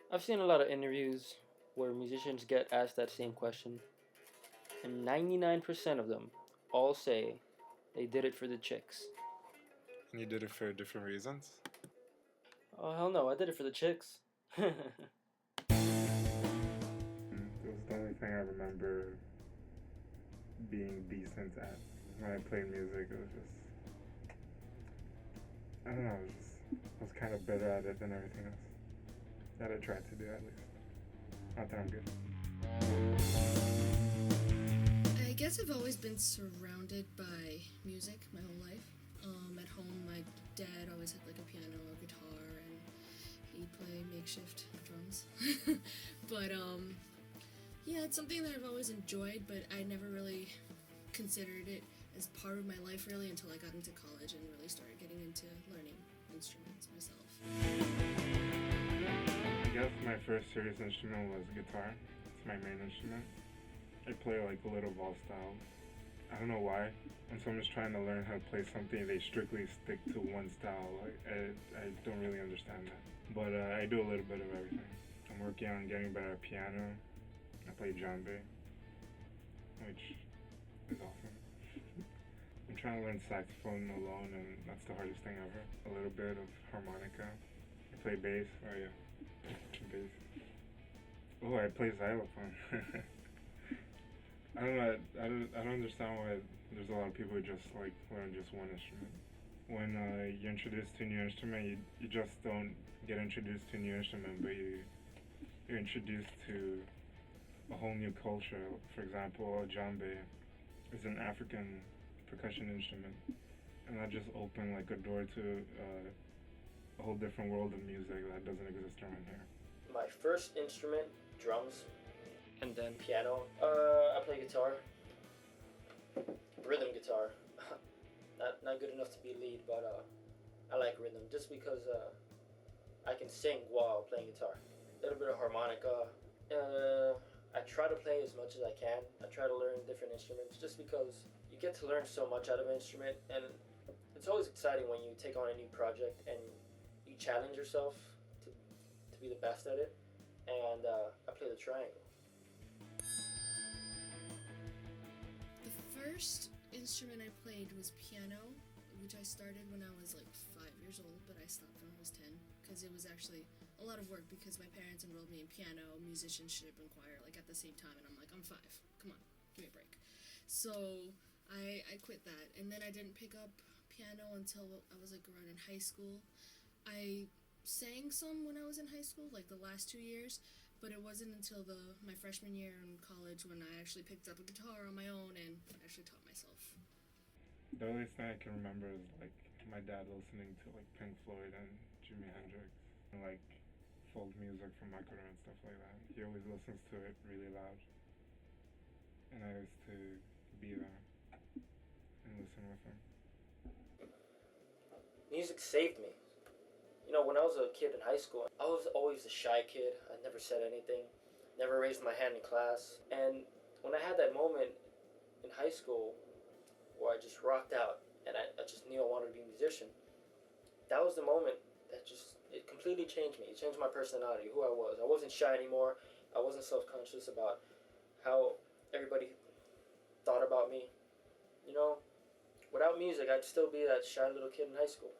I've seen a lot of interviews where musicians get asked that same question, and 99% of them all say they did it for the chicks. And you did it for different reasons? Oh, hell no, I did it for the chicks. It was the only thing I remember being decent at. When I played music, it was just, I don't know, I was kind of better at it than everything else. That I tried to do, at least. Not that I'm good. I guess I've always been surrounded by music my whole life. At home, my dad always had like a piano or guitar, and he'd play makeshift drums. But yeah, it's something that I've always enjoyed, but I never really considered it as part of my life really until I got into college and really started getting into learning instruments myself. I guess my first serious instrument was guitar. It's my main instrument. I play like a little ball style. I don't know why. When someone's trying to learn how to play something, they strictly stick to one style. Like, I don't really understand that. But I do a little bit of everything. I'm working on getting better at piano. I play djembe, which is awesome. I'm trying to learn saxophone alone, and that's the hardest thing ever. A little bit of harmonica. I play bass. Oh yeah, bass. Oh, I play xylophone. I don't know. I don't understand why there's a lot of people who just like learn just one instrument. When you're introduced to a new instrument, you just don't get introduced to a new instrument, but you're introduced to a whole new culture. For example, djembe is an African percussion instrument, and that just opened like a door to a whole different world of music that doesn't exist around here. My first instrument, drums, and then piano. I play guitar, rhythm guitar. not good enough to be lead, but I like rhythm just because I can sing while playing guitar. A little bit of harmonica. I try to play as much as I can. I try to learn different instruments just because you get to learn so much out of an instrument, and it's always exciting when you take on a new project and you challenge yourself to be the best at it. And I play the triangle. The first instrument I played was piano, which I started when I was like 5 years old, but I stopped when I was 10 because it was actually a lot of work because my parents enrolled me in piano, musicianship, and choir like at the same time, and I'm like, I'm 5, come on, give me a break. So I quit that, and then I didn't pick up piano until I was like around in high school. I sang some when I was in high school, like the last 2 years, but it wasn't until my freshman year in college when I actually picked up a guitar on my own and actually taught myself. The earliest thing I can remember is like my dad listening to like Pink Floyd and Jimi Hendrix and like folk music from Ecuador and stuff like that. He always listens to it really loud, and I used to be there and listen with him. Music saved me. You know, when I was a kid in high school, I was always the shy kid. I never said anything, never raised my hand in class. And when I had that moment in high school where I just rocked out and I just knew I wanted to be a musician, that was the moment that it completely changed me. It changed my personality, who I was. I wasn't shy anymore. I wasn't self-conscious about how everybody thought about me. You know, without music, I'd still be that shy little kid in high school.